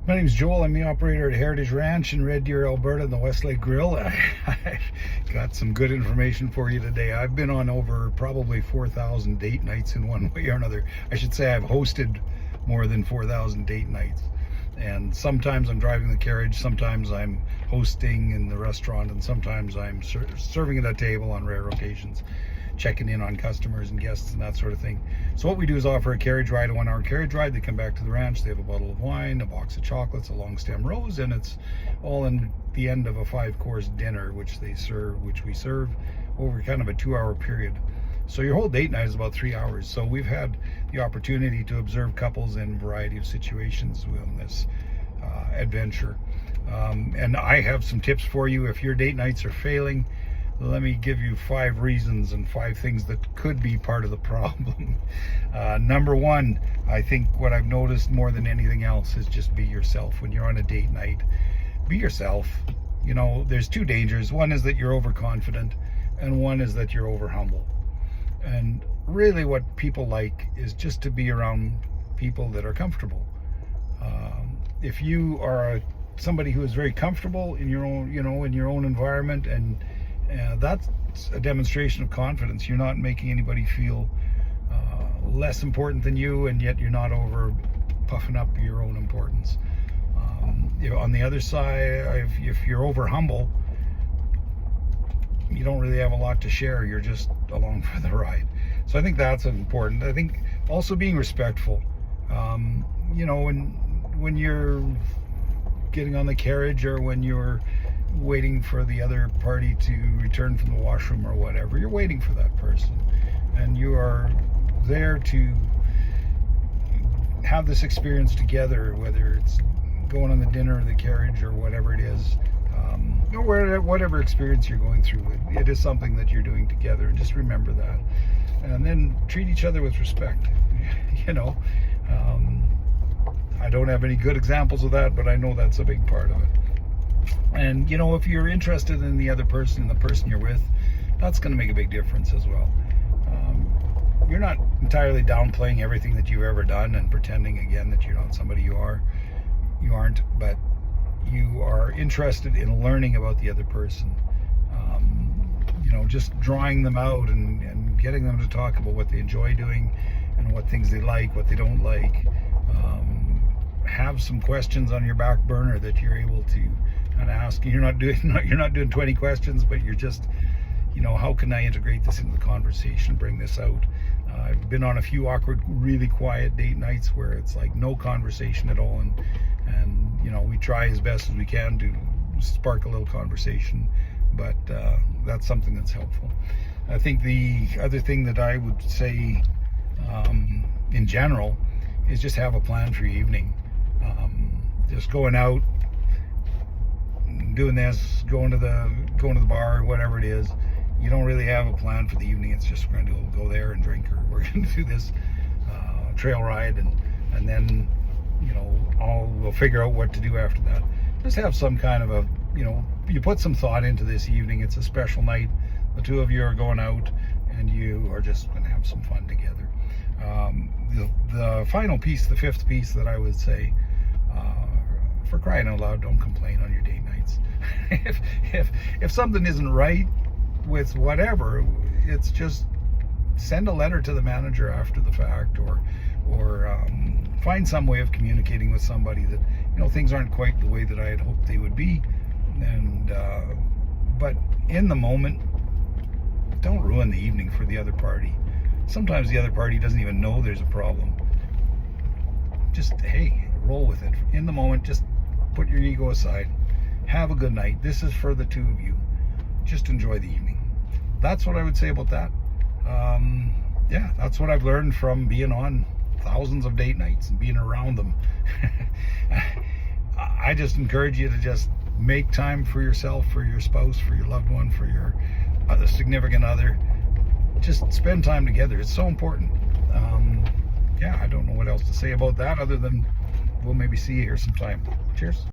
My name is Joel. I'm the operator at Heritage Ranch in Red Deer, Alberta, in the Westlake Grill. I've got some good information for you today. I've been on over probably 4,000 date nights in one way or another. I should say I've hosted more than 4,000 date nights. And sometimes I'm driving the carriage, sometimes I'm hosting in the restaurant, and sometimes I'm serving at a table on rare occasions, checking in on customers and guests and that sort of thing. So what we do is offer a carriage ride, a 1-hour carriage ride. They come back to the ranch, they have a bottle of wine, a box of chocolates, a long stem rose, and it's all in the end of a 5-course dinner, which we serve over kind of a 2-hour period. So your whole date night is about 3 hours. So we've had the opportunity to observe couples in a variety of situations in this adventure. And I have some tips for you. If your date nights are failing, let me give you 5 reasons and 5 things that could be part of the problem. Number 1, I think what I've noticed more than anything else is just be yourself. When you're on a date night, be yourself. You know, there's 2 dangers. One is that you're overconfident, and one is that you're over humble. And really what people like is just to be around people that are comfortable. If you are somebody who is very comfortable in your own, in your own environment, and that's a demonstration of confidence. You're not making anybody feel less important than you, and yet you're not over puffing up your own importance. On the other side, if you're over humble, you don't really have a lot to share. You're just along for the ride. So I think that's important. I think also being respectful. When you're getting on the carriage, or when you're waiting for the other party to return from the washroom or whatever, you're waiting for that person, and you are there to have this experience together, whether it's going on the dinner or the carriage or whatever it is. Or whatever experience you're going through, it is something that you're doing together, and just remember that. And then treat each other with respect. I don't have any good examples of that, but I know that's a big part of it. And if you're interested in the other person and the person you're with, that's going to make a big difference as well. You're not entirely downplaying everything that you've ever done and pretending again that you're not somebody you aren't, but you are interested in learning about the other person. Just drawing them out and getting them to talk about what they enjoy doing and what things they like, what they don't like. Have some questions on your back burner that you're able to kind of ask. You're not doing 20 questions, but you're just, how can I integrate this into the conversation, bring this out? I've been on a few awkward, really quiet date nights where it's like no conversation at all, and we try as best as we can to spark a little conversation, but that's something that's helpful. I think the other thing that I would say in general is just have a plan for your evening. Just going out, doing this, going to the bar, whatever it is. You don't really have a plan for the evening. It's just we're going to go there and drink, or we're going to do this trail ride, and then we'll figure out what to do after that. Just have some kind of you put some thought into this evening. It's a special night. The 2 of you are going out, and you are just going to have some fun together. The final piece, the 5th piece that I would say, for crying out loud, don't complain on your date nights. if something isn't right with whatever, it's just send a letter to the manager after the fact, or find some way of communicating with somebody that things aren't quite the way that I had hoped they would be, and but in the moment, don't ruin the evening for the other party. Sometimes the other party doesn't even know there's a problem. Just, hey, roll with it. In the moment, just put your ego aside. Have a good night. This is for the 2 of you. Just enjoy the evening. That's what I would say about that. Yeah, that's what I've learned from being on thousands of date nights and being around them. I just encourage you to just make time for yourself, for your spouse, for your loved one, for your significant other. Just spend time together. It's so important. Yeah, I don't know what else to say about that other than we'll maybe see you here sometime. Cheers.